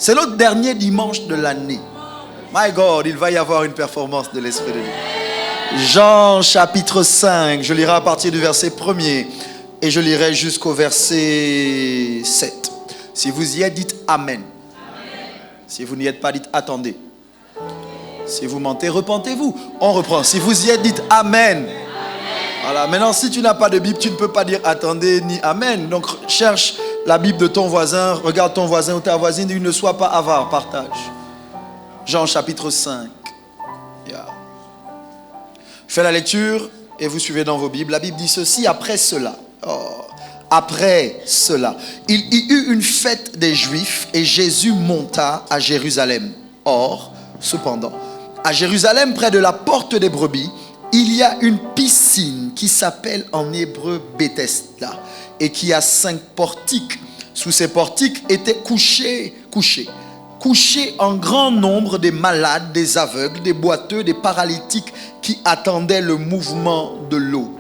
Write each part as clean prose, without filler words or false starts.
C'est notre dernier dimanche de l'année. My God, il va y avoir une performance de l'Esprit de Dieu. Jean chapitre 5, je lirai à partir du verset 1er et je lirai jusqu'au verset 7. Si vous y êtes, dites Amen. Si vous n'y êtes pas, dites attendez. Si vous mentez, repentez-vous. On reprend. Si vous y êtes, dites Amen. Voilà. Maintenant, si tu n'as pas de Bible, tu ne peux pas dire attendez ni Amen. Donc, cherche la Bible de ton voisin. Regarde ton voisin ou ta voisine. Dis, ne sois pas avare. Partage. Jean chapitre 5. Yeah. Je fais la lecture et vous suivez dans vos Bibles. La Bible dit ceci. Après cela. Après cela, il y eut une fête des Juifs et Jésus monta à Jérusalem. Or, cependant, à Jérusalem, près de la porte des brebis, il y a une piscine qui s'appelle en hébreu Bethesda et qui a 5 portiques. Sous ces portiques étaient couchés en grand nombre des malades, des aveugles, des boiteux, des paralytiques qui attendaient le mouvement de l'eau.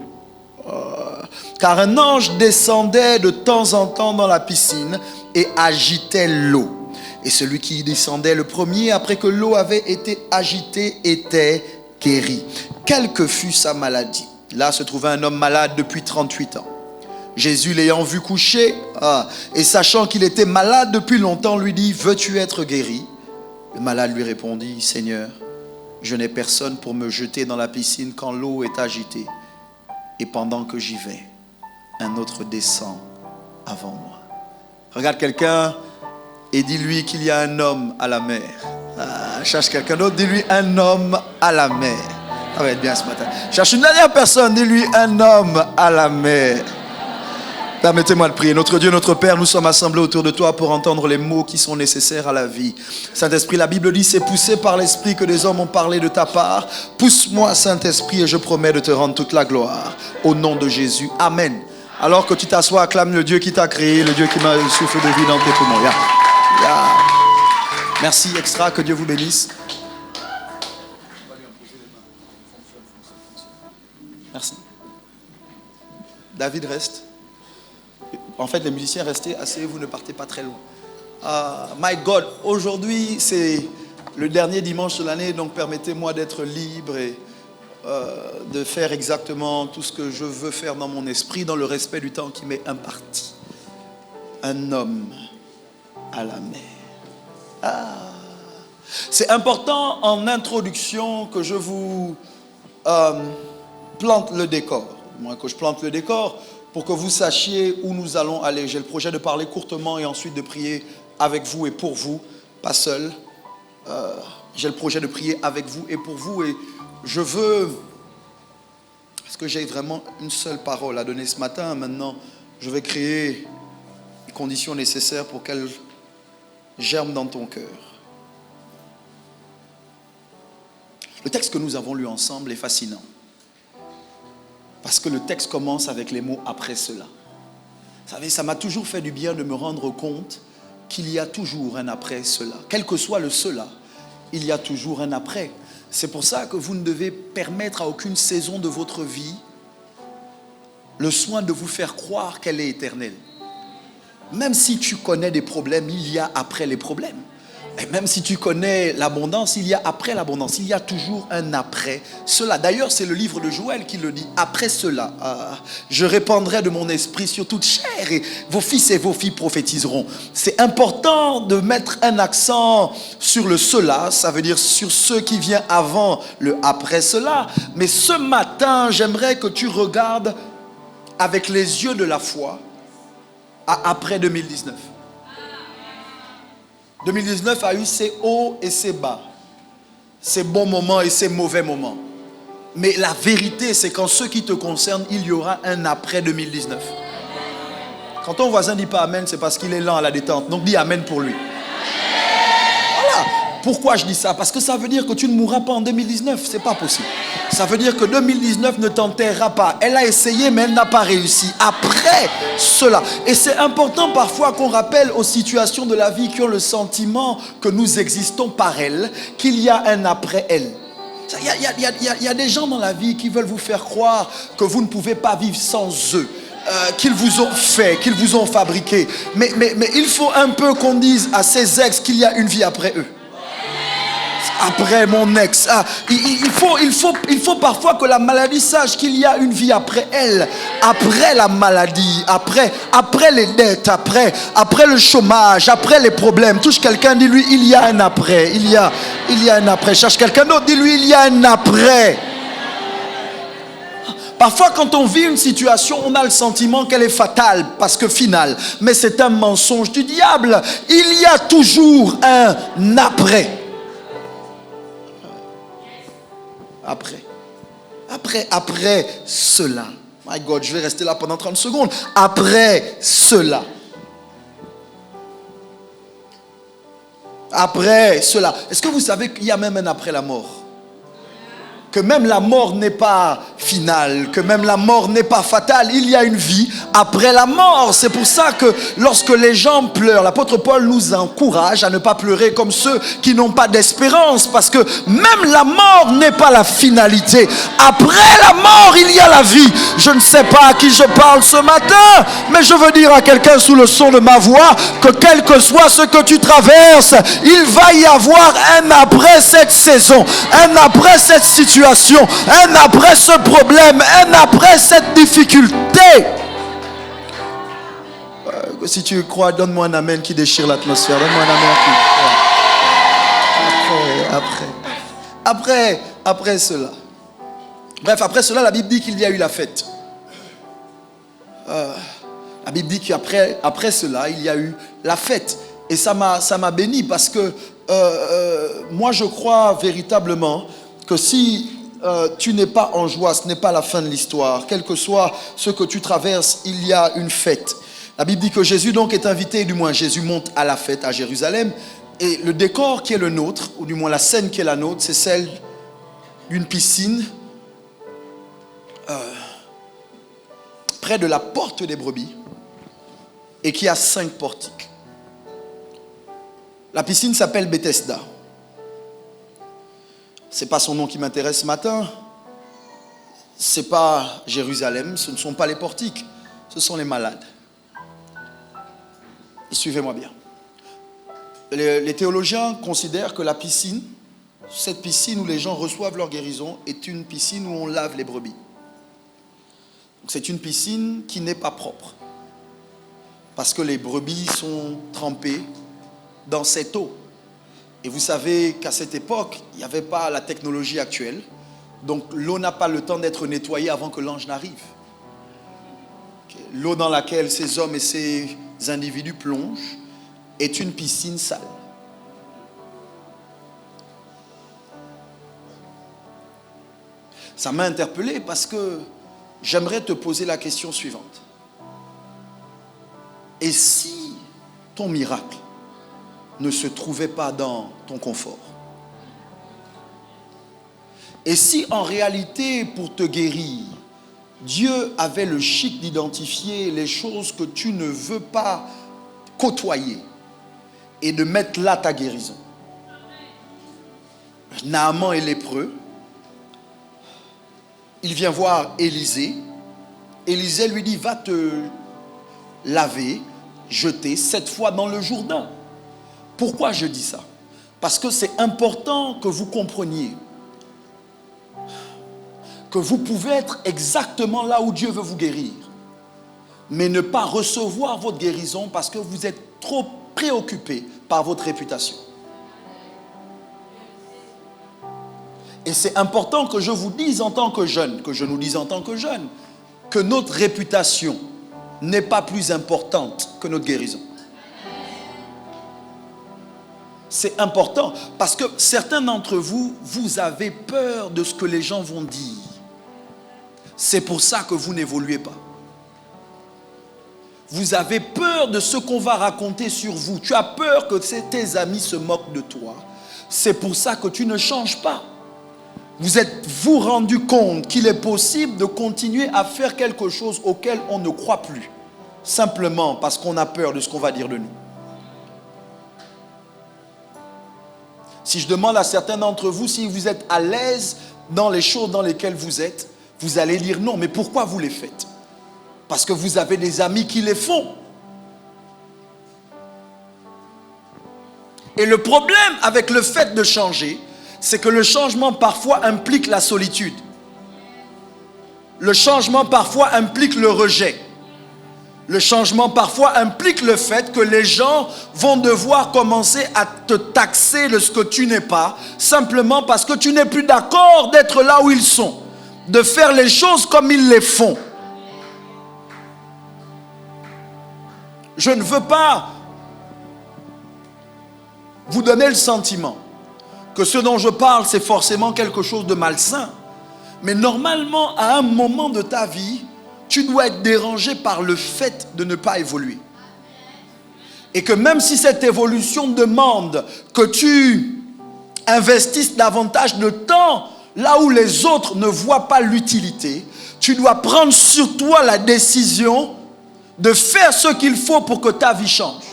Car un ange descendait de temps en temps dans la piscine et agitait l'eau. Et celui qui y descendait le premier, après que l'eau avait été agitée, était guéri. Quelle que fût sa maladie. Là se trouvait un homme malade depuis 38 ans. Jésus, l'ayant vu coucher, et sachant qu'il était malade depuis longtemps, lui dit, veux-tu être guéri? Le malade lui répondit, Seigneur, je n'ai personne pour me jeter dans la piscine quand l'eau est agitée. Et pendant que j'y vais, un autre descend avant moi. Regarde quelqu'un et dis-lui qu'il y a un homme à la mer. Cherche quelqu'un d'autre, dis-lui un homme à la mer. Ça va être bien ce matin. Cherche une dernière personne, dis-lui un homme à la mer. Permettez-moi de prier. Notre Dieu, notre Père, nous sommes assemblés autour de toi pour entendre les mots qui sont nécessaires à la vie. Saint-Esprit, la Bible dit, c'est poussé par l'Esprit que des hommes ont parlé de ta part. Pousse-moi, Saint-Esprit, et je promets de te rendre toute la gloire. Au nom de Jésus. Amen. Alors que tu t'assois, acclame le Dieu qui t'a créé, le Dieu qui m'a le souffle de vie dans tes poumons. Merci, extra, que Dieu vous bénisse. Merci. David reste. En fait, les musiciens, restez, asseyez-vous, ne partez pas très loin. My God, aujourd'hui, c'est le dernier dimanche de l'année, donc permettez-moi d'être libre et de faire exactement tout ce que je veux faire dans mon esprit, dans le respect du temps qui m'est imparti. Un homme à la mer. C'est important en introduction que je vous plante le décor. Moi, que je plante le décor pour que vous sachiez où nous allons aller. J'ai le projet de parler courtement et ensuite de prier avec vous et pour vous, pas seul. J'ai le projet de prier avec vous et pour vous et je veux, parce que j'ai vraiment une seule parole à donner ce matin, maintenant je vais créer les conditions nécessaires pour qu'elle germe dans ton cœur. Le texte que nous avons lu ensemble est fascinant. Parce que le texte commence avec les mots « après cela ». Vous savez, ça m'a toujours fait du bien de me rendre compte qu'il y a toujours un après cela. Quel que soit le cela, il y a toujours un après. C'est pour ça que vous ne devez permettre à aucune saison de votre vie le soin de vous faire croire qu'elle est éternelle. Même si tu connais des problèmes, il y a après les problèmes. Et même si tu connais l'abondance, il y a après l'abondance. Il y a toujours un après cela. D'ailleurs, c'est le livre de Joël qui le dit. Après cela, je répandrai de mon esprit sur toute chair et vos fils et vos filles prophétiseront. C'est important de mettre un accent sur le cela. Ça veut dire sur ce qui vient avant le après cela. Mais ce matin, j'aimerais que tu regardes avec les yeux de la foi à après 2019. 2019 a eu ses hauts et ses bas, ses bons moments et ses mauvais moments. Mais la vérité, c'est qu'en ce qui te concerne, il y aura un après 2019. Quand ton voisin ne dit pas Amen, c'est parce qu'il est lent à la détente. Donc dis Amen pour lui. Voilà. Pourquoi je dis ça? Parce que ça veut dire que tu ne mourras pas en 2019. C'est pas possible. Ça veut dire que 2019 ne t'enterrera pas. Elle a essayé, mais elle n'a pas réussi. Après cela. Et c'est important parfois qu'on rappelle aux situations de la vie qui ont le sentiment que nous existons par elles, qu'il y a un après elles. Il y a des gens dans la vie qui veulent vous faire croire que vous ne pouvez pas vivre sans eux. qu'ils vous ont fait, qu'ils vous ont fabriqué. Mais il faut un peu qu'on dise à ces ex qu'il y a une vie après eux. Après mon ex. Il faut parfois que la maladie sache qu'il y a une vie après elle. Après la maladie, après les dettes, après le chômage, après les problèmes. Touche quelqu'un, dis-lui, il y a un après. Il y a un après. Cherche quelqu'un d'autre, dis-lui, il y a un après. Parfois, quand on vit une situation, on a le sentiment qu'elle est fatale parce que finale. Mais c'est un mensonge du diable. Il y a toujours un après. Après cela. My God, je vais rester là pendant 30 secondes. Après cela. Après cela. Est-ce que vous savez qu'il y a même un après la mort? Que même la mort n'est pas finale, que même la mort n'est pas fatale. Il y a une vie après la mort. C'est pour ça que lorsque les gens pleurent, l'apôtre Paul nous encourage à ne pas pleurer comme ceux qui n'ont pas d'espérance. Parce que même la mort n'est pas la finalité. Après la mort, il y a la vie. Je ne sais pas à qui je parle ce matin, mais je veux dire à quelqu'un sous le son de ma voix que quel que soit ce que tu traverses, il va y avoir un après cette saison, un après cette situation, un après ce problème, un après cette difficulté. Si tu crois, donne-moi un amen qui déchire l'atmosphère. Donne-moi un amen qui... Après cela. Bref, après cela, la Bible dit qu'il y a eu la fête. La Bible dit qu'après cela, il y a eu la fête. Et ça m'a béni parce que moi, je crois véritablement que si tu n'es pas en joie, ce n'est pas la fin de l'histoire. Quel que soit ce que tu traverses, il y a une fête. La Bible dit que Jésus donc est invité, du moins Jésus monte à la fête à Jérusalem. Et le décor qui est le nôtre, ou du moins la scène qui est la nôtre, c'est celle d'une piscine près de la porte des brebis et qui a 5 portiques. La piscine s'appelle Bethesda. Ce n'est pas son nom qui m'intéresse ce matin. Ce n'est pas Jérusalem, ce ne sont pas les portiques, ce sont les malades. Et suivez-moi bien. Les théologiens considèrent que la piscine, cette piscine où les gens reçoivent leur guérison, est une piscine où on lave les brebis. Donc c'est une piscine qui n'est pas propre. Parce que les brebis sont trempées dans cette eau. Et vous savez qu'à cette époque, il n'y avait pas la technologie actuelle. Donc l'eau n'a pas le temps d'être nettoyée avant que l'ange n'arrive. L'eau dans laquelle ces hommes et ces individus plongent est une piscine sale. Ça m'a interpellé parce que j'aimerais te poser la question suivante. Et si ton miracle ne se trouvait pas dans ton confort? Et si en réalité, pour te guérir, Dieu avait le chic d'identifier les choses que tu ne veux pas côtoyer et de mettre là ta guérison? Naaman est lépreux. Il vient voir Élisée. Élisée lui dit, va te laver, jeter 7 fois dans le Jourdain. Pourquoi je dis ça? Parce que c'est important que vous compreniez que vous pouvez être exactement là où Dieu veut vous guérir, mais ne pas recevoir votre guérison parce que vous êtes trop préoccupé par votre réputation. Et c'est important que je vous dise en tant que jeune, que je nous dise en tant que jeune, que notre réputation n'est pas plus importante que notre guérison. C'est important parce que certains d'entre vous, vous avez peur de ce que les gens vont dire. C'est pour ça que vous n'évoluez pas. Vous avez peur de ce qu'on va raconter sur vous. Tu as peur que tes amis se moquent de toi. C'est pour ça que tu ne changes pas. Vous êtes-vous rendu compte qu'il est possible de continuer à faire quelque chose auquel on ne croit plus, simplement parce qu'on a peur de ce qu'on va dire de nous? Si je demande à certains d'entre vous si vous êtes à l'aise dans les choses dans lesquelles vous êtes, vous allez dire non, mais pourquoi vous les faites? Parce que vous avez des amis qui les font. Et le problème avec le fait de changer, c'est que le changement parfois implique la solitude. Le changement parfois implique le rejet. Le changement parfois implique le fait que les gens vont devoir commencer à te taxer de ce que tu n'es pas, simplement parce que tu n'es plus d'accord d'être là où ils sont, de faire les choses comme ils les font. Je ne veux pas vous donner le sentiment que ce dont je parle, c'est forcément quelque chose de malsain. Mais normalement, à un moment de ta vie, tu dois être dérangé par le fait de ne pas évoluer. Et que même si cette évolution demande que tu investisses davantage de temps là où les autres ne voient pas l'utilité, tu dois prendre sur toi la décision de faire ce qu'il faut pour que ta vie change.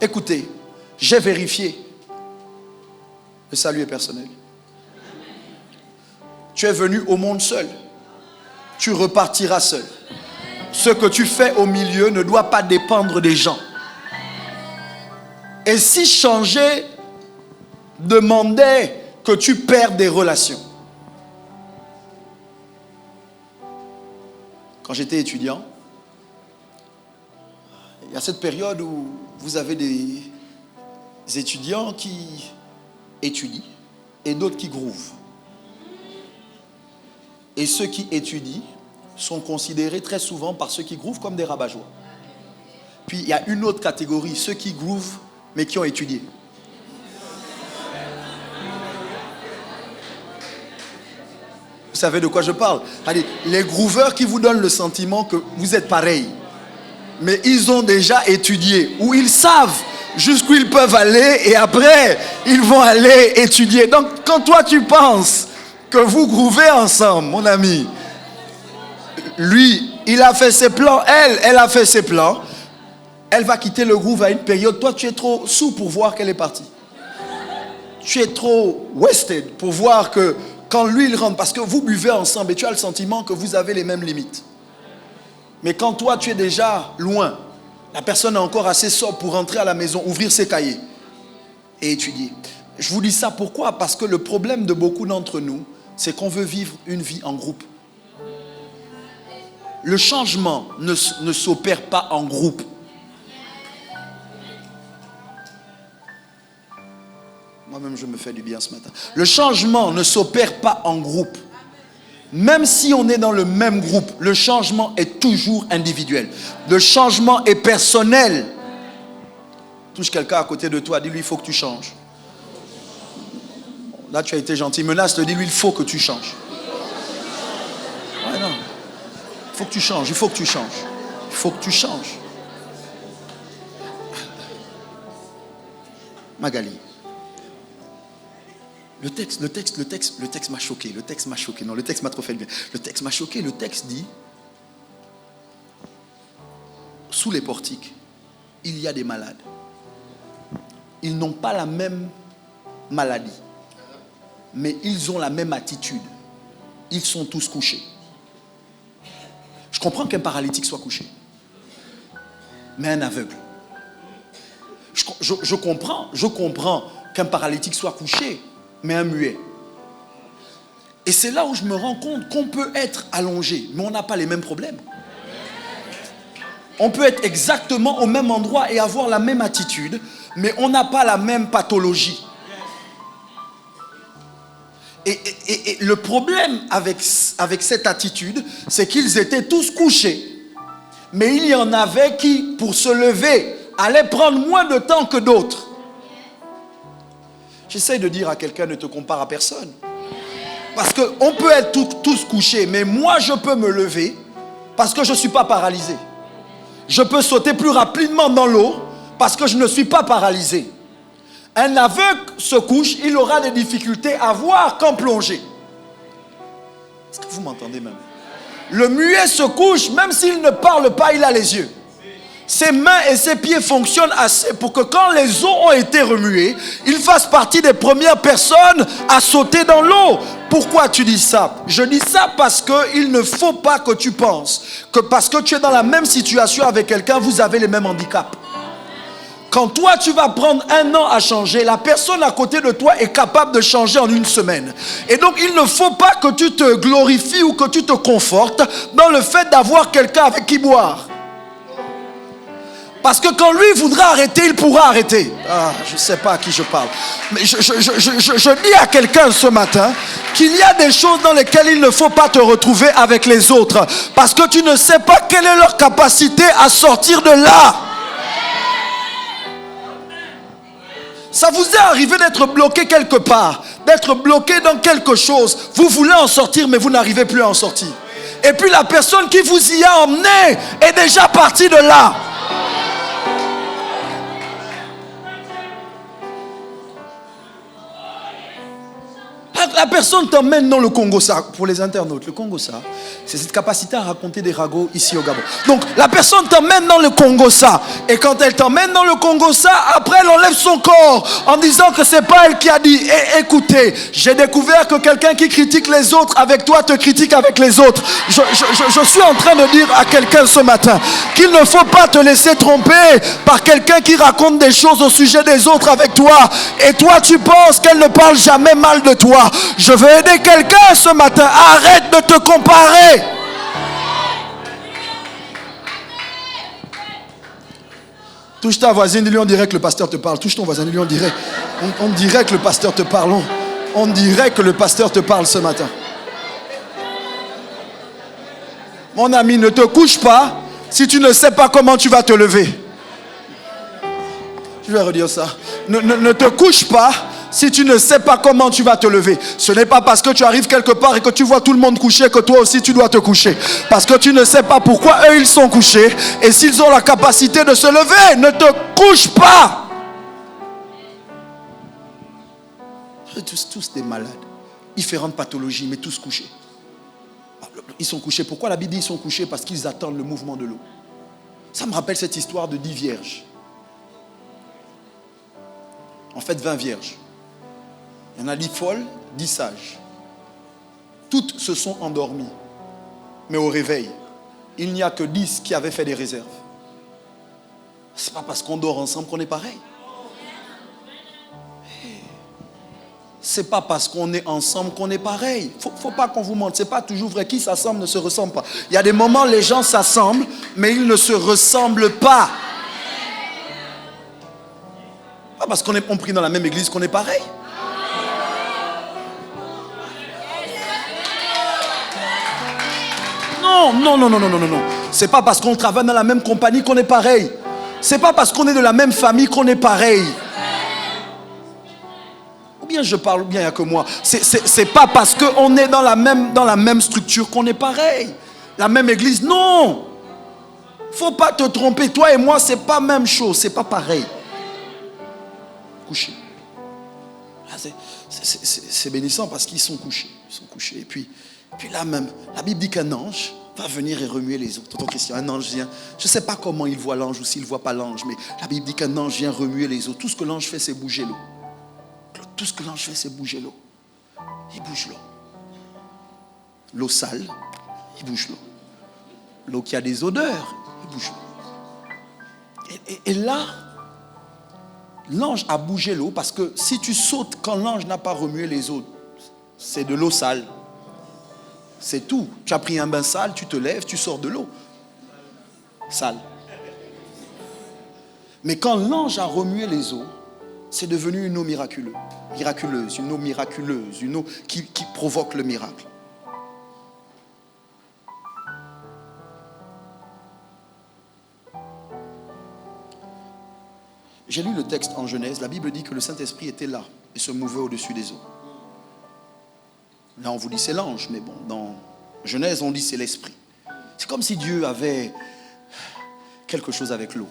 Écoutez, j'ai vérifié. Le salut est personnel. Tu es venu au monde seul. Tu repartiras seul. Ce que tu fais au milieu ne doit pas dépendre des gens. Et si changer demandait que tu perdes des relations. Quand j'étais étudiant, il y a cette période où vous avez des étudiants qui étudient et d'autres qui groovent. Et ceux qui étudient sont considérés très souvent par ceux qui groovent comme des rabat-joie. Puis il y a une autre catégorie, ceux qui groovent mais qui ont étudié. Vous savez de quoi je parle? Allez, les grooveurs qui vous donnent le sentiment que vous êtes pareils, mais ils ont déjà étudié, ou ils savent jusqu'où ils peuvent aller et après ils vont aller étudier. Donc quand toi tu penses que vous groovez ensemble, mon ami, lui, il a fait ses plans, elle a fait ses plans, elle va quitter le groove à une période, toi tu es trop sous pour voir qu'elle est partie. Tu es trop wasted pour voir que quand lui il rentre, parce que vous buvez ensemble et tu as le sentiment que vous avez les mêmes limites. Mais quand toi tu es déjà loin, la personne est encore assez sobre pour rentrer à la maison, ouvrir ses cahiers et étudier. Je vous dis ça pourquoi? Parce que le problème de beaucoup d'entre nous, c'est qu'on veut vivre une vie en groupe. Le changement ne s'opère pas en groupe. Moi-même, je me fais du bien ce matin. Le changement ne s'opère pas en groupe. Même si on est dans le même groupe, le changement est toujours individuel. Le changement est personnel. Touche quelqu'un à côté de toi, dis-lui, il faut que tu changes. Là, tu as été gentil. Menace-le, dis-lui, il faut que tu changes. Ouais, non. Il faut que tu changes, il faut que tu changes. Il faut que tu changes. Magali. Le texte m'a choqué. Non, le texte m'a trop fait le bien. Le texte m'a choqué. Le texte dit, sous les portiques, il y a des malades. Ils n'ont pas la même maladie, mais ils ont la même attitude. Ils sont tous couchés. Je comprends qu'un paralytique soit couché, mais un aveugle. Je comprends qu'un paralytique soit couché, mais un muet. Et c'est là où je me rends compte qu'on peut être allongé, mais on n'a pas les mêmes problèmes. On peut être exactement au même endroit et avoir la même attitude, mais on n'a pas la même pathologie. Et le problème avec cette attitude, c'est qu'ils étaient tous couchés, mais il y en avait qui, pour se lever, allaient prendre moins de temps que d'autres. J'essaie de dire à quelqu'un, ne te compare à personne. Parce qu'on peut être tous couchés, mais moi je peux me lever parce que je ne suis pas paralysé. Je peux sauter plus rapidement dans l'eau parce que je ne suis pas paralysé. Un aveugle se couche, il aura des difficultés à voir qu'en plonger. Est-ce que vous m'entendez même? Le muet se couche, même s'il ne parle pas, il a les yeux. ses mains et ses pieds fonctionnent assez pour que quand les eaux ont été remuées, il fasse partie des premières personnes à sauter dans l'eau. Pourquoi tu dis ça? Je dis ça parce qu'il ne faut pas que tu penses que parce que tu es dans la même situation avec quelqu'un, vous avez les mêmes handicaps. Quand toi tu vas prendre 1 an à changer, la personne à côté de toi est capable de changer en 1 semaine. Et donc il ne faut pas que tu te glorifies ou que tu te confortes dans le fait d'avoir quelqu'un avec qui boire. Parce que quand lui voudra arrêter, il pourra arrêter. Ah, je ne sais pas à qui je parle. Mais je dis à quelqu'un ce matin qu'il y a des choses dans lesquelles il ne faut pas te retrouver avec les autres. Parce que tu ne sais pas quelle est leur capacité à sortir de là. Ça vous est arrivé d'être bloqué quelque part, d'être bloqué dans quelque chose. Vous voulez en sortir, mais vous n'arrivez plus à en sortir. Et puis la personne qui vous y a emmené est déjà partie de là. La personne t'emmène dans le Congo-Ça. Pour les internautes, le Congo-Ça, c'est cette capacité à raconter des ragots ici au Gabon. Donc, la personne t'emmène dans le Congo-Ça. Et quand elle t'emmène dans le Congo-Ça, après, elle enlève son corps en disant que c'est pas elle qui a dit. Et écoutez, j'ai découvert que quelqu'un qui critique les autres avec toi te critique avec les autres. Je suis en train de dire à quelqu'un ce matin qu'il ne faut pas te laisser tromper par quelqu'un qui raconte des choses au sujet des autres avec toi. Et toi, tu penses qu'elle ne parle jamais mal de toi. Je veux aider quelqu'un ce matin. Arrête de te comparer. Touche ta voisine, dis-lui, on dirait que le pasteur te parle. Touche ton voisin, dis-lui, on dirait que le pasteur te parle. On dirait que le pasteur te parle ce matin. Mon ami, ne te couche pas si tu ne sais pas comment tu vas te lever. Je vais redire ça. Ne te couche pas si tu ne sais pas comment tu vas te lever. Ce n'est pas parce que tu arrives quelque part et que tu vois tout le monde coucher que toi aussi tu dois te coucher. Parce que tu ne sais pas pourquoi eux ils sont couchés. Et s'ils ont la capacité de se lever, ne te couche pas. Tous des malades. Différentes pathologies, mais tous couchés. Ils sont couchés. Pourquoi la Bible dit ils sont couchés? Parce qu'ils attendent le mouvement de l'eau. Ça me rappelle cette histoire de 10 vierges. En fait 20 vierges. Il y en a 10 folles, 10 sages. Toutes se sont endormies. Mais au réveil, il n'y a que 10 qui avaient fait des réserves. Ce n'est pas parce qu'on dort ensemble qu'on est pareil. Ce n'est pas parce qu'on est ensemble qu'on est pareil. Faut pas qu'on vous mente. Ce n'est pas toujours vrai. Qui s'assemble ne se ressemble pas. Il y a des moments les gens s'assemblent, mais ils ne se ressemblent pas. Pas parce qu'on est pris dans la même église qu'on est pareil. Non. C'est pas parce qu'on travaille dans la même compagnie qu'on est pareil. C'est pas parce qu'on est de la même famille qu'on est pareil. Ou bien je parle, ou bien il n'y a que moi. C'est pas parce qu'on est dans la même structure qu'on est pareil. La même église, non. Faut pas te tromper. Toi et moi, c'est pas même chose. C'est pas pareil. Couchés. C'est bénissant parce qu'ils sont couchés. Ils sont couchés. Et puis là même, la Bible dit qu'un ange va venir et remuer les eaux. Tonton Christian, un ange vient. Je ne sais pas comment il voit l'ange ou s'il ne voit pas l'ange, mais la Bible dit qu'un ange vient remuer les eaux. Tout ce que l'ange fait, c'est bouger l'eau. Tout ce que l'ange fait, c'est bouger l'eau. Il bouge l'eau. L'eau sale, il bouge l'eau. L'eau qui a des odeurs, il bouge l'eau. Et là, l'ange a bougé l'eau parce que si tu sautes quand l'ange n'a pas remué les eaux, c'est de l'eau sale. C'est tout. Tu as pris un bain sale, tu te lèves, tu sors de l'eau sale. Mais quand l'ange a remué les eaux, c'est devenu une eau miraculeuse, une eau miraculeuse, une eau qui provoque le miracle. J'ai lu le texte en Genèse. La Bible dit que le Saint-Esprit était là et se mouvait au-dessus des eaux. Là, on vous dit c'est l'ange, mais bon, dans Genèse, on dit c'est l'Esprit. C'est comme si Dieu avait quelque chose avec l'eau.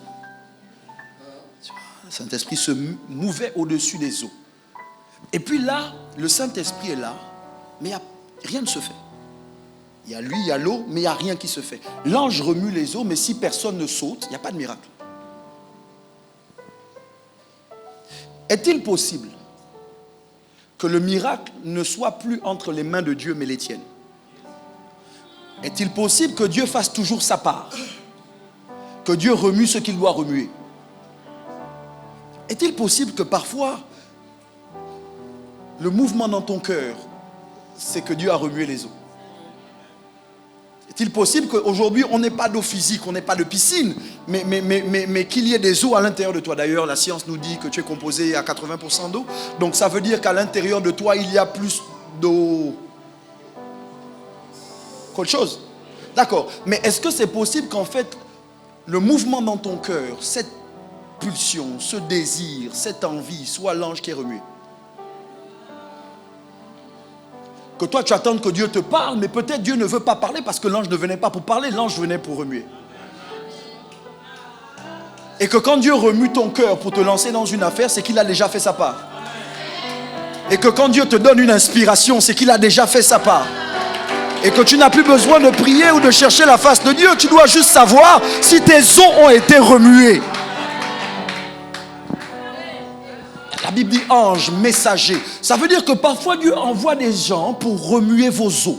Le Saint-Esprit se mouvait au-dessus des eaux. Et puis là, le Saint-Esprit est là, mais rien ne se fait. Il y a lui, il y a l'eau, mais il n'y a rien qui se fait. L'ange remue les eaux, mais si personne ne saute, il n'y a pas de miracle. Est-il possible que le miracle ne soit plus entre les mains de Dieu, mais les tiennes? Est-il possible que Dieu fasse toujours sa part? Que Dieu remue ce qu'il doit remuer? Est-il possible que parfois, le mouvement dans ton cœur, c'est que Dieu a remué les eaux? Est-il possible qu'aujourd'hui, on n'ait pas d'eau physique, on n'ait pas de piscine, mais qu'il y ait des eaux à l'intérieur de toi? D'ailleurs, la science nous dit que tu es composé à 80% d'eau. Donc ça veut dire qu'à l'intérieur de toi, il y a plus d'eau qu'autre chose. D'accord. Mais est-ce que c'est possible qu'en fait, le mouvement dans ton cœur, cette pulsion, ce désir, cette envie, soit l'ange qui est remué? Que toi tu attends que Dieu te parle, mais peut-être Dieu ne veut pas parler parce que l'ange ne venait pas pour parler, l'ange venait pour remuer. Et que quand Dieu remue ton cœur pour te lancer dans une affaire, c'est qu'il a déjà fait sa part. Et que quand Dieu te donne une inspiration, c'est qu'il a déjà fait sa part. Et que tu n'as plus besoin de prier ou de chercher la face de Dieu, tu dois juste savoir si tes os ont été remués. La Bible dit ange, messager. Ça veut dire que parfois Dieu envoie des gens pour remuer vos os.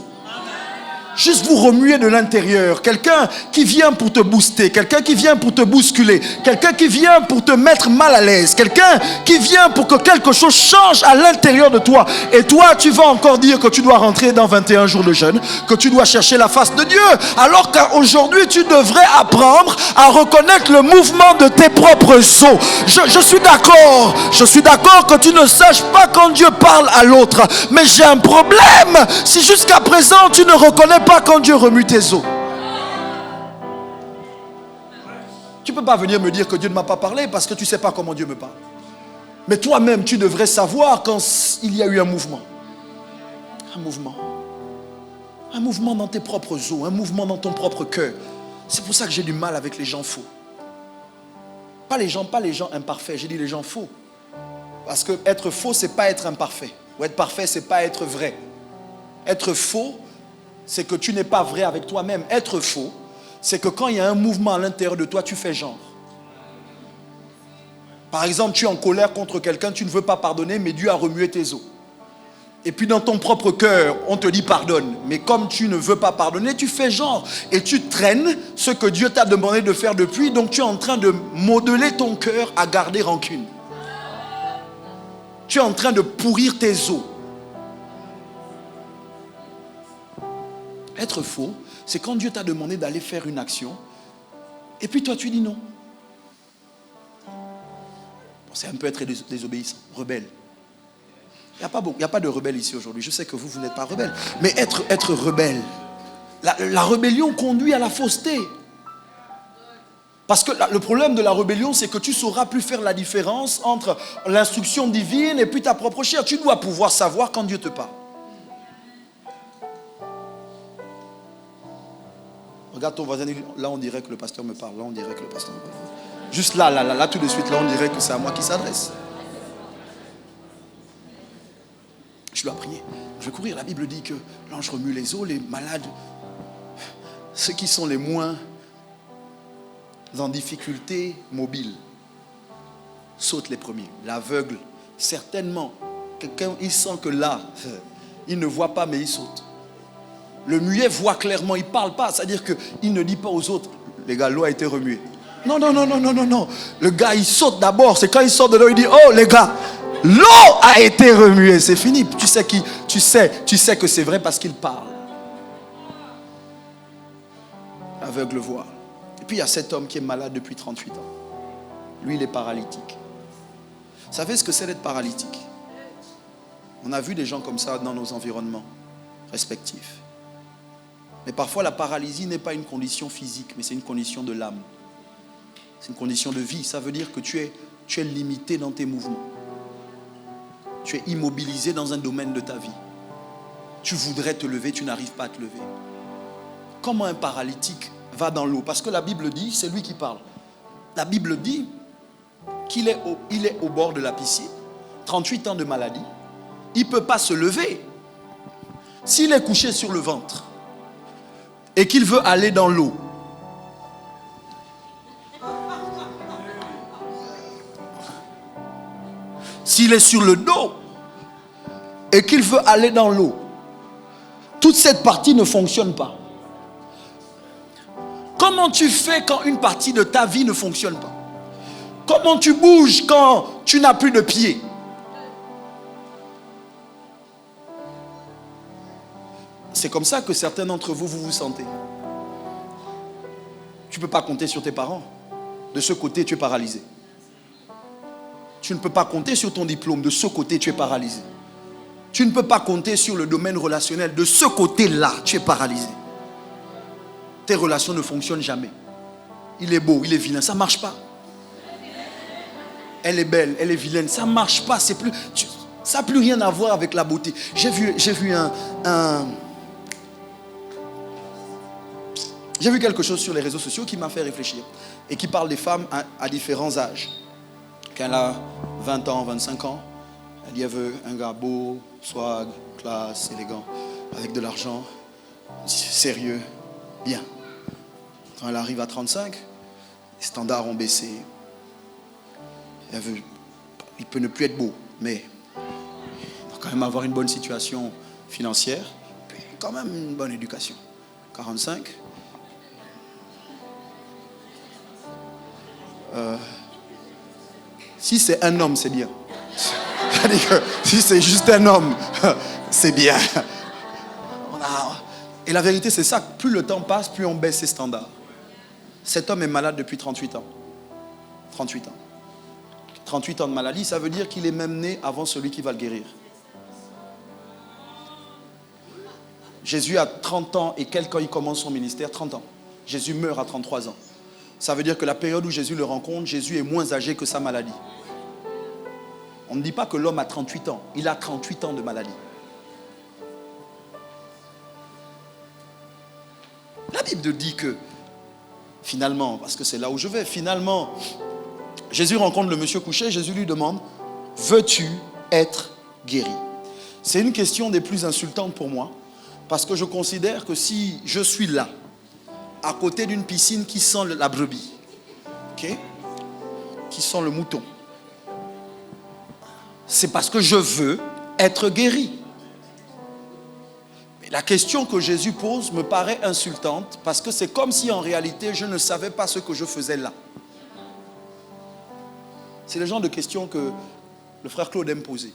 Juste vous remuer de l'intérieur. Quelqu'un qui vient pour te booster. Quelqu'un qui vient pour te bousculer. Quelqu'un qui vient pour te mettre mal à l'aise. Quelqu'un qui vient pour que quelque chose change à l'intérieur de toi. Et toi, tu vas encore dire que tu dois rentrer dans 21 jours de jeûne. Que tu dois chercher la face de Dieu. Alors qu'aujourd'hui, tu devrais apprendre à reconnaître le mouvement de tes propres os. Je suis d'accord. Je suis d'accord que tu ne saches pas quand Dieu parle à l'autre. Mais j'ai un problème. Si jusqu'à présent, tu ne reconnais pas quand Dieu remue tes os. Tu ne peux pas venir me dire que Dieu ne m'a pas parlé parce que tu ne sais pas comment Dieu me parle. Mais toi-même, tu devrais savoir quand il y a eu un mouvement. Un mouvement. Un mouvement dans tes propres os, un mouvement dans ton propre cœur. C'est pour ça que j'ai du mal avec les gens faux. Pas les gens imparfaits, j'ai dit les gens faux. Parce que être faux, c'est pas être imparfait. Ou être parfait, c'est pas être vrai. Être faux, c'est que tu n'es pas vrai avec toi-même. Être faux, c'est que quand il y a un mouvement à l'intérieur de toi, tu fais genre. Par exemple, tu es en colère contre quelqu'un, tu ne veux pas pardonner, mais Dieu a remué tes os. Et puis dans ton propre cœur, on te dit pardonne. Mais comme tu ne veux pas pardonner, tu fais genre. Et tu traînes ce que Dieu t'a demandé de faire depuis. Donc tu es en train de modeler ton cœur à garder rancune. Tu es en train de pourrir tes os. Être faux, c'est quand Dieu t'a demandé d'aller faire une action et puis toi tu dis non. Bon, c'est un peu être désobéissant, rebelle. Il n'y a pas de rebelle ici aujourd'hui. Je sais que vous n'êtes pas rebelle. Mais être rebelle, la rébellion conduit à la fausseté. Parce que le problème de la rébellion, c'est que tu ne sauras plus faire la différence entre l'instruction divine et puis ta propre chair. Tu dois pouvoir savoir quand Dieu te parle. Regarde ton voisin, là on dirait que le pasteur me parle, là on dirait que le pasteur me parle. Juste là tout de suite, là on dirait que c'est à moi qui s'adresse. Je dois prier, je vais courir. La Bible dit que l'ange remue les os, les malades, ceux qui sont les moins en difficulté mobile, sautent les premiers. L'aveugle, certainement, quelqu'un, il sent que là, il ne voit pas mais il saute. Le muet voit clairement, il ne parle pas. C'est-à-dire qu'il ne dit pas aux autres, les gars, l'eau a été remuée. Non. Le gars, il saute d'abord. C'est quand il sort de l'eau, il dit, oh les gars, l'eau a été remuée. C'est fini. Tu sais que c'est vrai parce qu'il parle. L'aveugle voit. Et puis il y a cet homme qui est malade depuis 38 ans. Lui, il est paralytique. Vous savez ce que c'est d'être paralytique? On a vu des gens comme ça dans nos environnements respectifs. Mais parfois, la paralysie n'est pas une condition physique, mais c'est une condition de l'âme. C'est une condition de vie. Ça veut dire que tu es limité dans tes mouvements. Tu es immobilisé dans un domaine de ta vie. Tu voudrais te lever, tu n'arrives pas à te lever. Comment un paralytique va dans l'eau? Parce que la Bible dit, c'est lui qui parle. La Bible dit qu'il est au bord de la piscine, 38 ans de maladie. Il ne peut pas se lever. S'il est couché sur le ventre, et qu'il veut aller dans l'eau. S'il est sur le dos et qu'il veut aller dans l'eau, toute cette partie ne fonctionne pas. Comment tu fais quand une partie de ta vie ne fonctionne pas? Comment tu bouges quand tu n'as plus de pieds? C'est comme ça que certains d'entre vous, vous vous sentez. Tu ne peux pas compter sur tes parents. De ce côté, tu es paralysé. Tu ne peux pas compter sur ton diplôme. De ce côté, tu es paralysé. Tu ne peux pas compter sur le domaine relationnel. De ce côté-là, tu es paralysé. Tes relations ne fonctionnent jamais. Il est beau, il est vilain, ça ne marche pas. Elle est belle, elle est vilaine, ça ne marche pas. Ça n'a plus rien à voir avec la beauté. J'ai vu quelque chose sur les réseaux sociaux qui m'a fait réfléchir et qui parle des femmes à différents âges. Quand elle a 20 ans, 25 ans, elle dit elle veut un gars beau, swag, classe, élégant, avec de l'argent, sérieux, bien. Quand elle arrive à 35, les standards ont baissé. Il peut ne plus être beau, mais il doit quand même avoir une bonne situation financière, puis quand même une bonne éducation. 45. Si c'est un homme, c'est bien. C'est-à-dire que si c'est juste un homme, c'est bien. Et la vérité, c'est ça. Plus le temps passe, plus on baisse ses standards. Cet homme est malade depuis 38 ans. 38 ans. 38 ans de maladie, ça veut dire qu'il est même né avant celui qui va le guérir. Jésus a 30 ans et quand il commence son ministère, 30 ans. Jésus meurt à 33 ans. Ça veut dire que la période où Jésus le rencontre, Jésus est moins âgé que sa maladie. On ne dit pas que l'homme a 38 ans. Il a 38 ans de maladie. La Bible dit que, finalement, parce que c'est là où je vais, finalement, Jésus rencontre le monsieur couché, Jésus lui demande, veux-tu être guéri? C'est une question des plus insultantes pour moi, parce que je considère que si je suis là, à côté d'une piscine qui sent la brebis, okay, qui sent le mouton, c'est parce que je veux être guéri. Mais la question que Jésus pose me paraît insultante, parce que c'est comme si en réalité je ne savais pas ce que je faisais là. C'est le genre de questions que le frère Claude aime poser.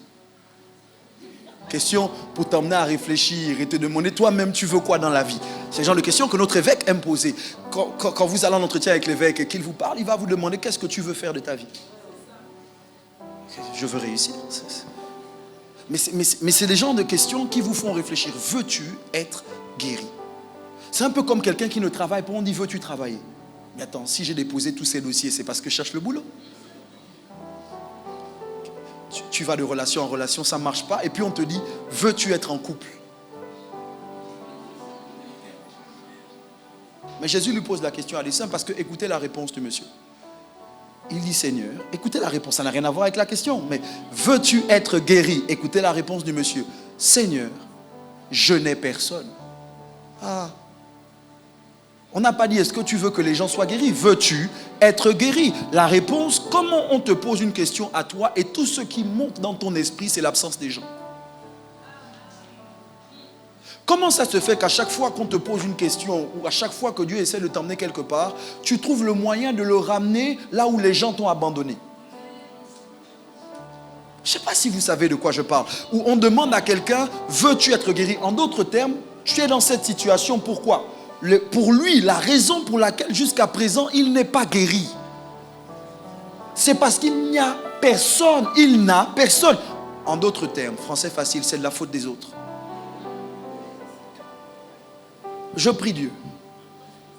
Question pour t'emmener à réfléchir et te demander toi-même tu veux quoi dans la vie. C'est le genre de questions que notre évêque aime poser. Quand vous allez en entretien avec l'évêque et qu'il vous parle, il va vous demander qu'est-ce que tu veux faire de ta vie. Je veux réussir. Mais c'est les genres de questions qui vous font réfléchir. Veux-tu être guéri? C'est un peu comme quelqu'un qui ne travaille pas, on dit veux-tu travailler? Mais attends, si j'ai déposé tous ces dossiers, c'est parce que je cherche le boulot. Tu vas de relation en relation, ça ne marche pas. Et puis on te dit, veux-tu être en couple? Mais Jésus lui pose la question, elle est simple, parce que écoutez la réponse du monsieur. Il dit, Seigneur, écoutez la réponse, ça n'a rien à voir avec la question. Mais veux-tu être guéri? Écoutez la réponse du monsieur. Seigneur, je n'ai personne. Ah. On n'a pas dit, est-ce que tu veux que les gens soient guéris? Veux-tu être guéri? La réponse, comment on te pose une question à toi et tout ce qui monte dans ton esprit, c'est l'absence des gens. Comment ça se fait qu'à chaque fois qu'on te pose une question ou à chaque fois que Dieu essaie de t'emmener quelque part, tu trouves le moyen de le ramener là où les gens t'ont abandonné? Je ne sais pas si vous savez de quoi je parle. Où on demande à quelqu'un, veux-tu être guéri? En d'autres termes, tu es dans cette situation, pourquoi? Pour lui, la raison pour laquelle jusqu'à présent, il n'est pas guéri, c'est parce qu'il n'y a personne. Il n'a personne. En d'autres termes, français facile, c'est de la faute des autres. Je prie Dieu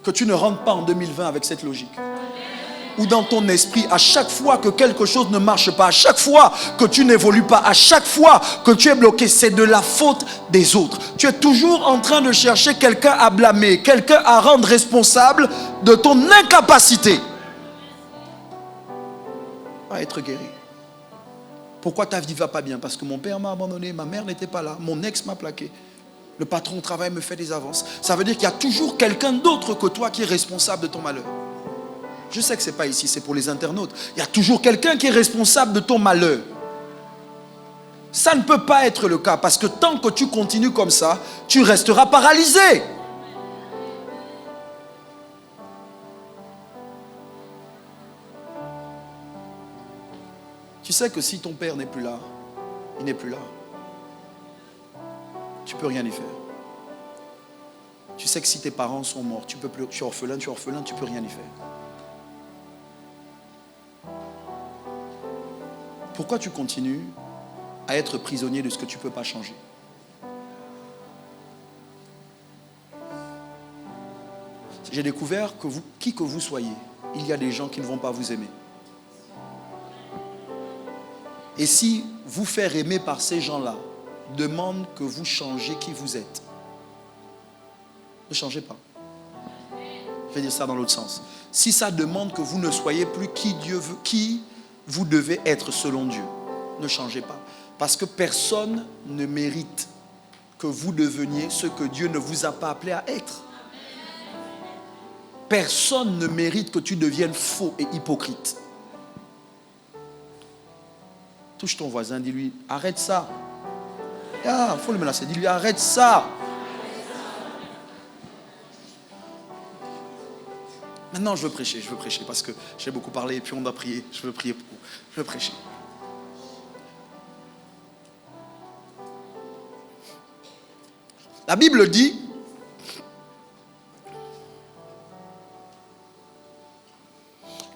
que tu ne rentres pas en 2020 avec cette logique. Ou dans ton esprit, à chaque fois que quelque chose ne marche pas, à chaque fois que tu n'évolues pas, à chaque fois que tu es bloqué, c'est de la faute des autres. Tu es toujours en train de chercher quelqu'un à blâmer, quelqu'un à rendre responsable de ton incapacité à être guéri. Pourquoi ta vie ne va pas bien? Parce que mon père m'a abandonné, ma mère n'était pas là, mon ex m'a plaqué. Le patron au travail me fait des avances. Ça veut dire qu'il y a toujours quelqu'un d'autre que toi qui est responsable de ton malheur. Je sais que ce n'est pas ici, c'est pour les internautes. Il y a toujours quelqu'un qui est responsable de ton malheur. Ça ne peut pas être le cas parce que tant que tu continues comme ça, tu resteras paralysé. Tu sais que si ton père n'est plus là, il n'est plus là. Tu ne peux rien y faire. Tu sais que si tes parents sont morts, tu es orphelin, tu ne peux rien y faire. Pourquoi tu continues à être prisonnier de ce que tu ne peux pas changer? J'ai découvert que qui que vous soyez, il y a des gens qui ne vont pas vous aimer. Et si vous faire aimer par ces gens-là demande que vous changez qui vous êtes, ne changez pas. Je vais dire ça dans l'autre sens. Si ça demande que vous ne soyez plus qui vous devez être selon Dieu, ne changez pas. Parce que personne ne mérite que vous deveniez ce que Dieu ne vous a pas appelé à être. Personne ne mérite que tu deviennes faux et hypocrite. Touche ton voisin, dis-lui, arrête ça. Ah, il faut le menacer, dis-lui, arrête ça. Maintenant, je veux prêcher parce que j'ai beaucoup parlé et puis on doit prier. Je veux prier pour vous. Je veux prêcher. La Bible dit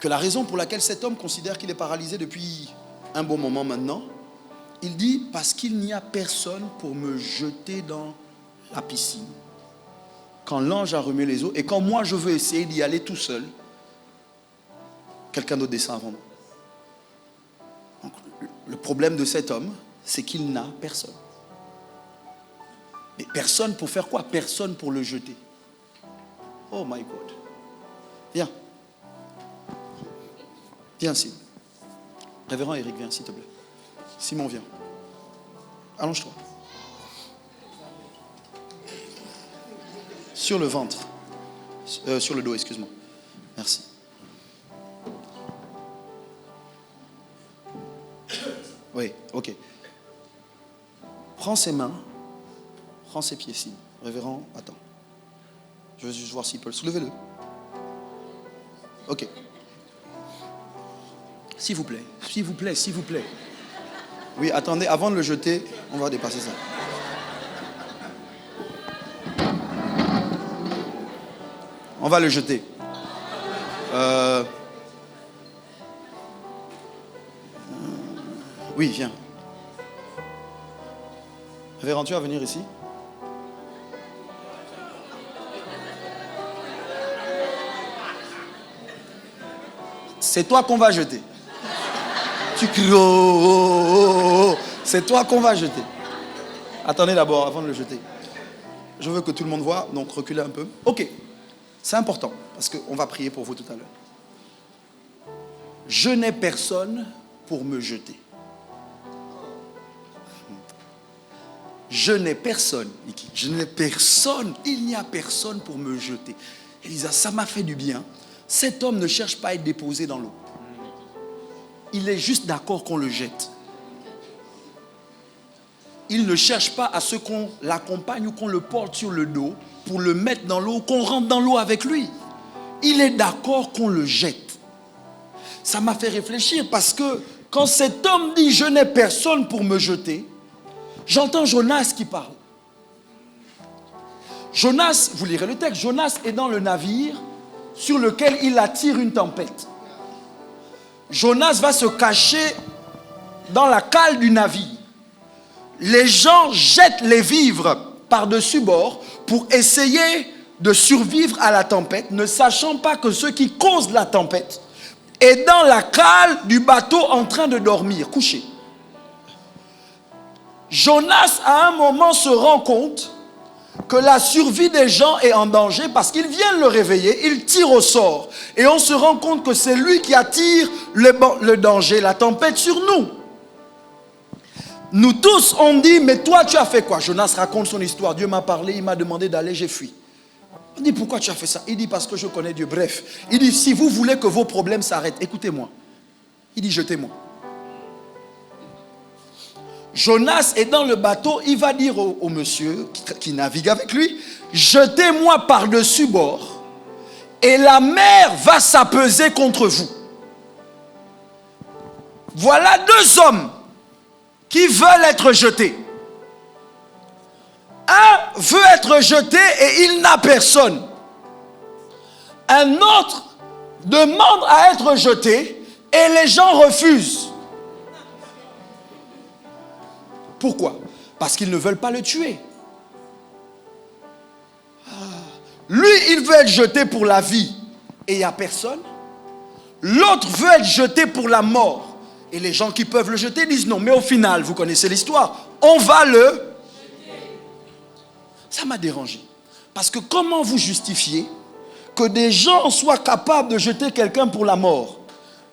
que la raison pour laquelle cet homme considère qu'il est paralysé depuis un bon moment maintenant, il dit parce qu'il n'y a personne pour me jeter dans la piscine. Quand l'ange a remué les eaux et quand moi je veux essayer d'y aller tout seul, quelqu'un d'autre descend avant moi. Donc, le problème de cet homme, c'est qu'il n'a personne. Mais personne pour faire quoi? Personne pour le jeter. Oh my God. Viens. Viens, Simon. Révérend Eric, viens, s'il te plaît. Simon, viens. Allonge-toi. Sur le ventre. Sur le dos, excuse-moi. Merci. Oui, ok. Prends ses mains. Prends ses pieds, Simon. Révérend, attends. Je veux juste voir s'il peut le soulever. Ok. S'il vous plaît, s'il vous plaît, s'il vous plaît. Oui, attendez, avant de le jeter, on va dépasser ça. On va le jeter. Oui, viens. Révérend, tu vas venir ici? C'est toi qu'on va jeter. Tu cries, oh. C'est toi qu'on va jeter. Attendez d'abord, avant de le jeter. Je veux que tout le monde voit, donc reculez un peu. Ok, c'est important, parce qu'on va prier pour vous tout à l'heure. Je n'ai personne pour me jeter. Je n'ai personne, Niki. Je n'ai personne, il n'y a personne pour me jeter. Elisa, ça m'a fait du bien. Cet homme ne cherche pas à être déposé dans l'eau. Il est juste d'accord qu'on le jette. Il ne cherche pas à ce qu'on l'accompagne ou qu'on le porte sur le dos pour le mettre dans l'eau, qu'on rentre dans l'eau avec lui. Il est d'accord qu'on le jette. Ça m'a fait réfléchir parce que quand cet homme dit « je n'ai personne pour me jeter », j'entends Jonas qui parle. Jonas, vous lirez le texte, Jonas est dans le navire sur lequel il attire une tempête. Jonas va se cacher dans la cale du navire. Les gens jettent les vivres par-dessus bord pour essayer de survivre à la tempête, ne sachant pas que ceux qui causent la tempête est dans la cale du bateau en train de dormir, couché. Jonas, à un moment, se rend compte que la survie des gens est en danger parce qu'ils viennent le réveiller, ils tirent au sort. Et on se rend compte que c'est lui qui attire le danger, la tempête sur nous. Nous tous, on dit, mais toi, tu as fait quoi? Jonas raconte son histoire. Dieu m'a parlé, il m'a demandé d'aller, j'ai fui. On dit, pourquoi tu as fait ça? Il dit, parce que je connais Dieu. Bref, il dit, si vous voulez que vos problèmes s'arrêtent, écoutez-moi. Il dit, jetez-moi. Jonas est dans le bateau, il va dire au monsieur qui navigue avec lui, jetez-moi par-dessus bord et la mer va s'apeser contre vous. Voilà deux hommes qui veulent être jetés. Un veut être jeté et il n'a personne. Un autre demande à être jeté et les gens refusent. Pourquoi? Parce qu'ils ne veulent pas le tuer. Lui, il veut être jeté pour la vie et il n'y a personne. L'autre veut être jeté pour la mort. Et les gens qui peuvent le jeter disent non. Mais au final, vous connaissez l'histoire, on va le jeter. Ça m'a dérangé. Parce que comment vous justifiez que des gens soient capables de jeter quelqu'un pour la mort,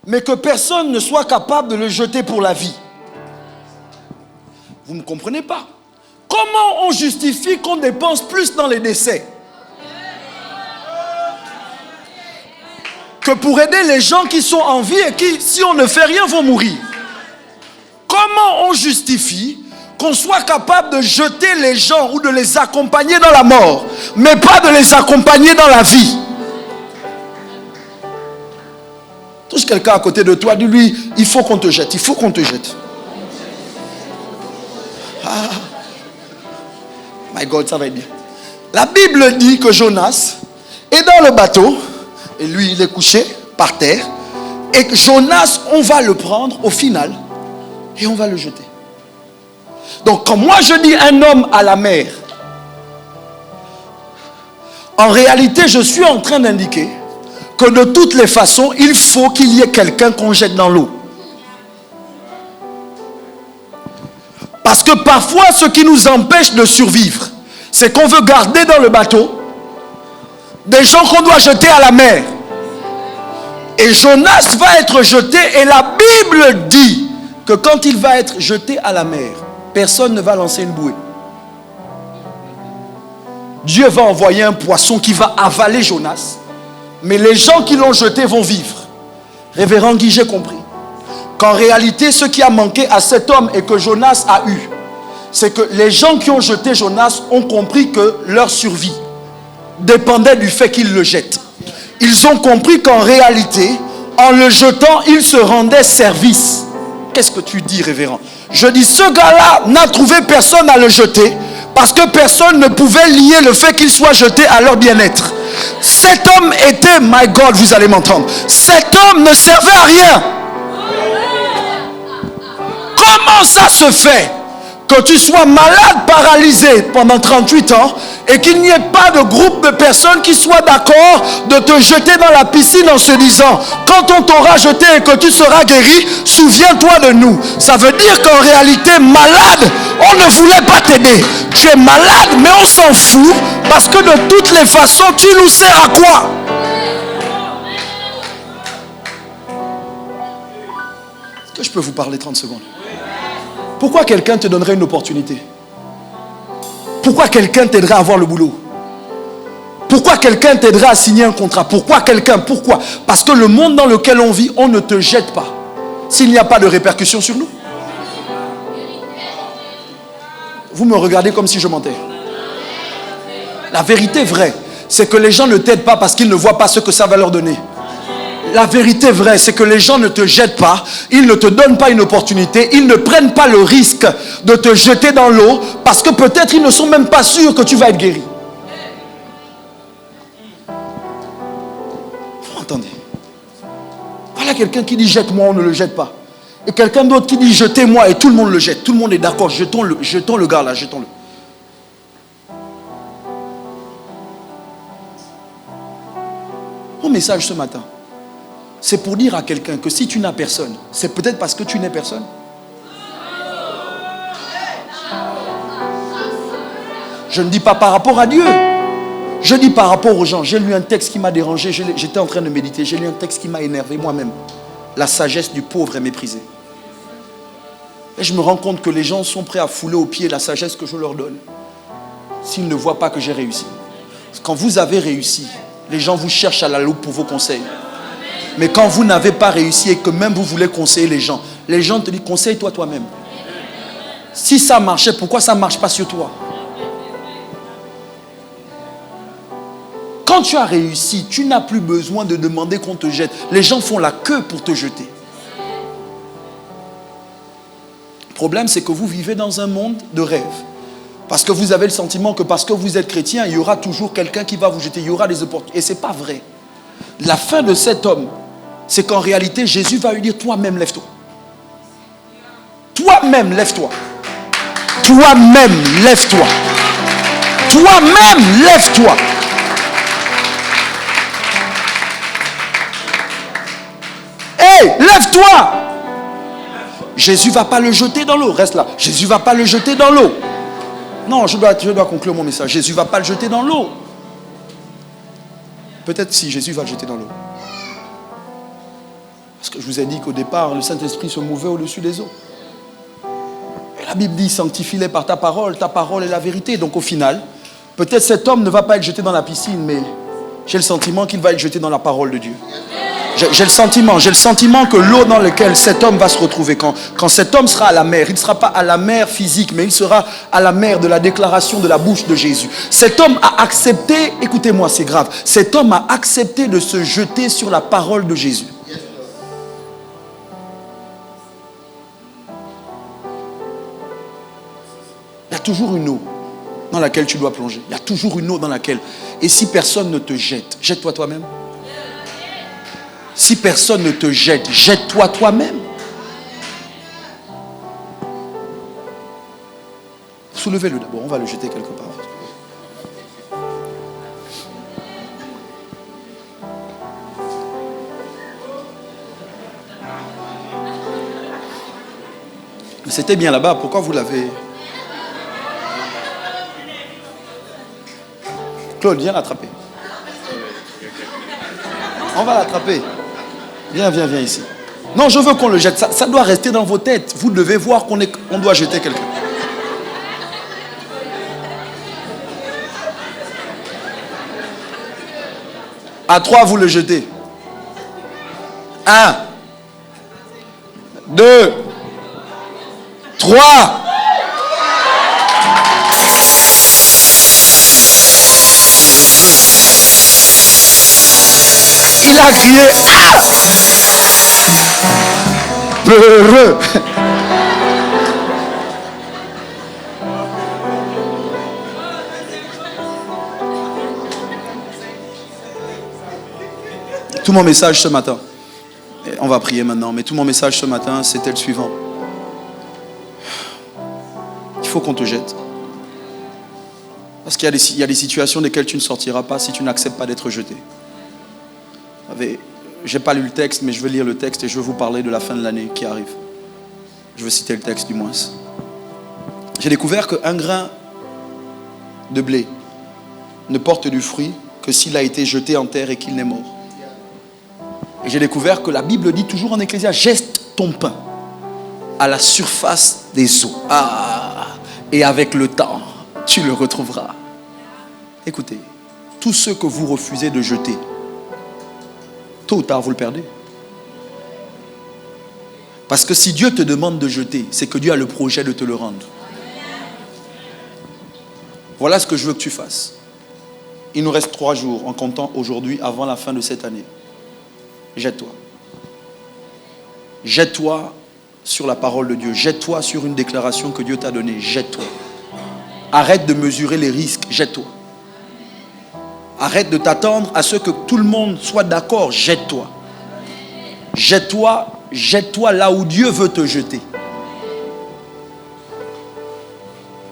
mais que personne ne soit capable de le jeter pour la vie? Vous ne comprenez pas. Comment on justifie qu'on dépense plus dans les décès que pour aider les gens qui sont en vie et qui, si on ne fait rien, vont mourir? Comment on justifie qu'on soit capable de jeter les gens ou de les accompagner dans la mort, mais pas de les accompagner dans la vie? Touche quelqu'un à côté de toi, dis-lui, il faut qu'on te jette, il faut qu'on te jette. Ah, my God, ça va être bien. La Bible dit que Jonas est dans le bateau et lui il est couché par terre et que Jonas, on va le prendre au final et on va le jeter. Donc quand moi je dis un homme à la mer, en réalité je suis en train d'indiquer que de toutes les façons il faut qu'il y ait quelqu'un qu'on jette dans l'eau. Parce que parfois, ce qui nous empêche de survivre, c'est qu'on veut garder dans le bateau des gens qu'on doit jeter à la mer. Et Jonas va être jeté et la Bible dit que quand il va être jeté à la mer, personne ne va lancer une bouée. Dieu va envoyer un poisson qui va avaler Jonas, mais les gens qui l'ont jeté vont vivre. Révérend Guy, j'ai compris qu'en réalité, ce qui a manqué à cet homme et que Jonas a eu, c'est que les gens qui ont jeté Jonas ont compris que leur survie dépendait du fait qu'ils le jettent. Ils ont compris qu'en réalité, en le jetant, ils se rendaient service. Qu'est-ce que tu dis, révérend? Je dis, ce gars-là n'a trouvé personne à le jeter parce que personne ne pouvait lier le fait qu'il soit jeté à leur bien-être. Cet homme était, my God, vous allez m'entendre, cet homme ne servait à rien. Comment ça se fait que tu sois malade, paralysé pendant 38 ans et qu'il n'y ait pas de groupe de personnes qui soient d'accord de te jeter dans la piscine en se disant quand on t'aura jeté et que tu seras guéri, souviens-toi de nous? Ça veut dire qu'en réalité, malade, on ne voulait pas t'aider. Tu es malade, mais on s'en fout parce que de toutes les façons, tu nous sers à quoi? Est-ce que je peux vous parler 30 secondes? Pourquoi quelqu'un te donnerait une opportunité? Pourquoi quelqu'un t'aiderait à avoir le boulot? Pourquoi quelqu'un t'aiderait à signer un contrat? Pourquoi? Parce que le monde dans lequel on vit, on ne te jette pas s'il n'y a pas de répercussions sur nous. Vous me regardez comme si je mentais. La vérité vraie, c'est que les gens ne t'aident pas parce qu'ils ne voient pas ce que ça va leur donner. La vérité vraie, c'est que les gens ne te jettent pas, ils ne te donnent pas une opportunité, ils ne prennent pas le risque de te jeter dans l'eau parce que peut-être ils ne sont même pas sûrs que tu vas être guéri. Vous m'entendez? Voilà quelqu'un qui dit jette-moi, on ne le jette pas. Et quelqu'un d'autre qui dit jetez-moi et tout le monde le jette. Tout le monde est d'accord, jetons le gars là, jetons-le. Mon message ce matin, c'est pour dire à quelqu'un que si tu n'as personne, c'est peut-être parce que tu n'es personne. Je ne dis pas par rapport à Dieu. Je dis par rapport aux gens. J'ai lu un texte qui m'a dérangé. J'étais en train de méditer. J'ai lu un texte qui m'a énervé moi-même. La sagesse du pauvre est méprisée. Et je me rends compte que les gens sont prêts à fouler aux pieds la sagesse que je leur donne s'ils ne voient pas que j'ai réussi. Quand vous avez réussi, les gens vous cherchent à la loupe pour vos conseils. Mais quand vous n'avez pas réussi et que même vous voulez conseiller les gens te disent conseille-toi toi-même. Si ça marchait, pourquoi ça ne marche pas sur toi? Quand tu as réussi, tu n'as plus besoin de demander qu'on te jette. Les gens font la queue pour te jeter. Le problème, c'est que vous vivez dans un monde de rêve. Parce que vous avez le sentiment que parce que vous êtes chrétien, il y aura toujours quelqu'un qui va vous jeter. Il y aura des opportunités. Et ce n'est pas vrai. La fin de cet homme, c'est qu'en réalité, Jésus va lui dire, toi-même, lève-toi. Toi-même, lève-toi. Toi-même, lève-toi. Toi-même, lève-toi. Hé, lève-toi. Jésus ne va pas le jeter dans l'eau. Reste là. Jésus ne va pas le jeter dans l'eau. Non, je dois conclure mon message. Jésus ne va pas le jeter dans l'eau. Peut-être si Jésus va le jeter dans l'eau. Parce que je vous ai dit qu'au départ, le Saint-Esprit se mouvait au-dessus des eaux. Et la Bible dit, sanctifie-les par ta parole est la vérité. Donc au final, peut-être cet homme ne va pas être jeté dans la piscine, mais j'ai le sentiment qu'il va être jeté dans la parole de Dieu. J'ai le sentiment que l'eau dans laquelle cet homme va se retrouver, quand cet homme sera à la mer, il ne sera pas à la mer physique, mais il sera à la mer de la déclaration de la bouche de Jésus. Cet homme a accepté, écoutez-moi, c'est grave, cet homme a accepté de se jeter sur la parole de Jésus. Il y a toujours une eau dans laquelle tu dois plonger. Il y a toujours une eau dans laquelle... Et si personne ne te jette, jette-toi toi-même. Si personne ne te jette, jette-toi toi-même. Soulevez-le d'abord, on va le jeter quelque part. C'était bien là-bas, pourquoi vous l'avez... Claude, viens l'attraper. On va l'attraper. Viens ici. Non, je veux qu'on le jette. Ça doit rester dans vos têtes. Vous devez voir qu'on doit jeter quelqu'un. À 3, vous le jetez. 1, 2, 3. Il a crié. Ah! Peureux. Tout mon message ce matin, on va prier maintenant, mais tout mon message ce matin, c'était le suivant. Il faut qu'on te jette. Parce qu'il y a des situations desquelles tu ne sortiras pas si tu n'acceptes pas d'être jeté. Je n'ai pas lu le texte, mais je vais lire le texte et je vais vous parler de la fin de l'année qui arrive. Je vais citer le texte du moins. J'ai découvert qu'un grain de blé ne porte du fruit que s'il a été jeté en terre et qu'il n'est mort. Et j'ai découvert que la Bible dit toujours en Ecclésiaste, jette ton pain à la surface des eaux. Et avec le temps, tu le retrouveras. Écoutez, tous ceux que vous refusez de jeter, tôt ou tard, vous le perdez. Parce que si Dieu te demande de jeter, c'est que Dieu a le projet de te le rendre. Voilà ce que je veux que tu fasses. Il nous reste 3 jours en comptant aujourd'hui avant la fin de cette année. Jette-toi. Jette-toi sur la parole de Dieu. Jette-toi sur une déclaration que Dieu t'a donnée. Jette-toi. Arrête de mesurer les risques. Jette-toi. Arrête de t'attendre à ce que tout le monde soit d'accord. Jette-toi. Jette-toi. Jette-toi là où Dieu veut te jeter.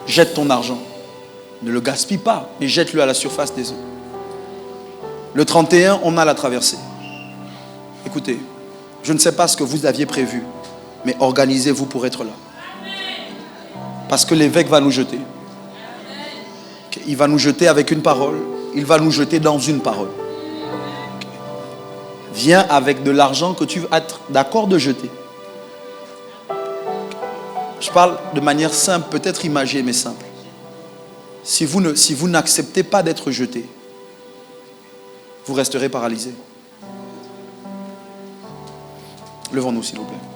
Jette ton argent. Ne le gaspille pas, mais jette-le à la surface des eaux. Le 31, on a la traversée. Écoutez, je ne sais pas ce que vous aviez prévu, mais organisez-vous pour être là. Parce que l'évêque va nous jeter. Il va nous jeter avec une parole. Il va nous jeter dans une parole. Viens avec de l'argent que tu vas être d'accord de jeter. Je parle de manière simple, peut-être imagée, mais simple. Si vous n'acceptez pas d'être jeté, vous resterez paralysé. Levons-nous, s'il vous plaît.